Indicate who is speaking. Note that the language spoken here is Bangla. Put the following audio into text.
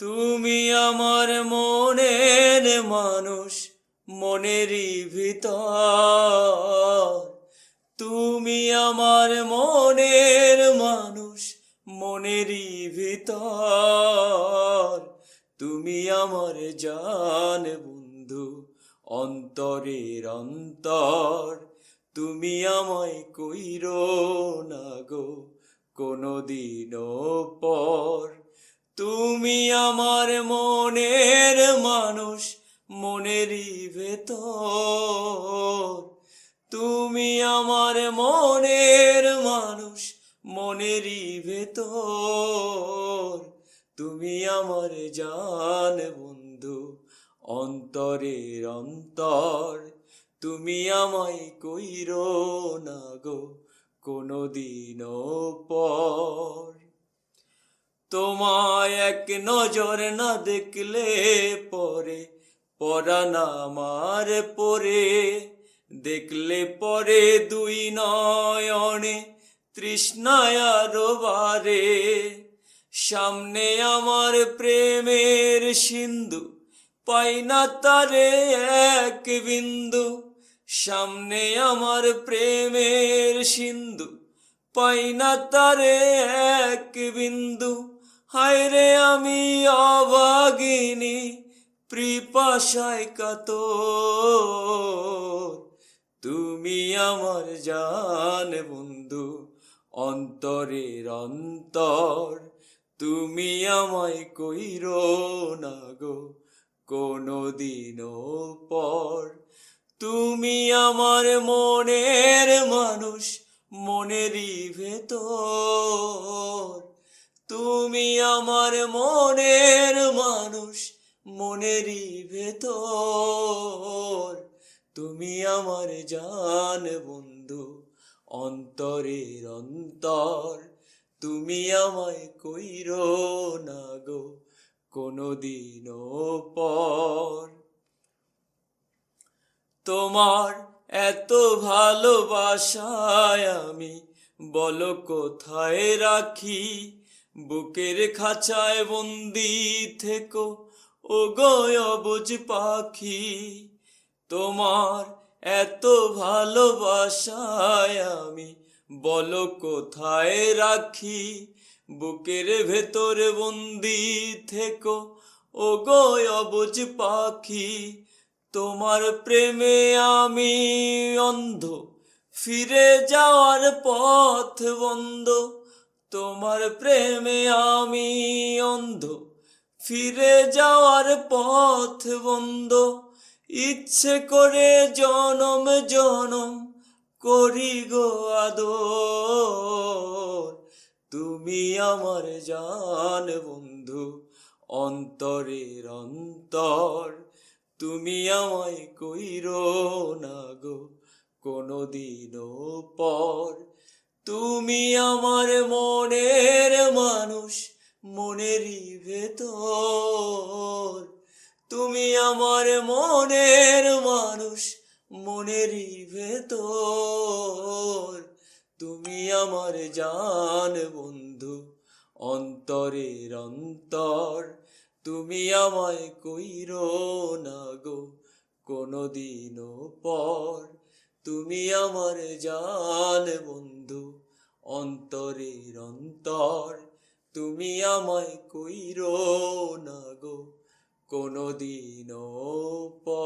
Speaker 1: তুমি আমার মনের মানুষ, মনেরই ভিতর। তুমি আমার মনের মানুষ, মনেরই ভিতর। তুমি আমার জান বন্ধু, অন্তরের অন্তর। তুমি আমায় কইরো না গো কোনদিনও পর। তুমি আমার মনের মানুষ, মনেরই ভেতর। তুমি আমার মনের মানুষ, মনেরই ভেতর। তুমি আমার জান বন্ধু, অন্তরের অন্তর। তুমি আমায় কইরো না গো কোনদিনও পর। তোমায় এক নজর না দেখলে পরে পরাণ আমার পরে। দেখলে পরে দুই নয়নে তৃষ্ণায় আরো বারে। সামনে আমার প্রেমের সিন্ধু, পাই না তারে এক বিন্দু। সামনে আমার প্রেমের সিন্ধু, পাই না তারে এক বিন্দু। হায়রে আমি অভাগিনী, পিপাসায় কাতর। তুমি আমার জান বন্ধু, অন্তরের অন্তর। তুমি আমায় কইরো না গো কোনদিনও পর। তুমি আমার মনের মানুষ, মনেরই ভেতর। তুমি আমার মনের মানুষ, মনেরই ভেতর। তুমি আমার জান বন্ধু, অন্তরের অন্তর। তুমি আমায় কইরো না গো কোনদিনও পর। তোমার এত ভালোবাসায় আমি বলো কোথায় রাখি। বুকের খাঁচায় বন্দি থেকো ও গো অবুঝ পাখি। তোমার এত ভালোবাসায় আমি বলো কোথায় রাখি। বুকের ভেতর বন্দি থেকো ও গো অবুঝ পাখি। তোমার প্রেমে আমি অন্ধ, ফিরে যাওয়ার পথ বন্ধ। তোমার প্রেমে আমি অন্ধ, ফিরে যাওয়ার পথ বন্ধ। ইচ্ছে করে জনম জনম করি গো আদর। তুমি আমার জান বন্ধু, অন্তরের অন্তর। তুমি আমায় কইরো না গো কোনদিনও পর। তুমি আমার মনের মানুষ, মনেরই ভেতর। তুমি আমার মনের মানুষ, মনেরই ভেতর। তুমি আমার জান বন্ধু, অন্তরের অন্তর। তুমি আমায় কইরো না গো কোনদিনও পর। তুমি আমার জান বন্ধু, অন্তরের অন্তর। তুমি আমায় কইরো না গো কোনদিনও পর।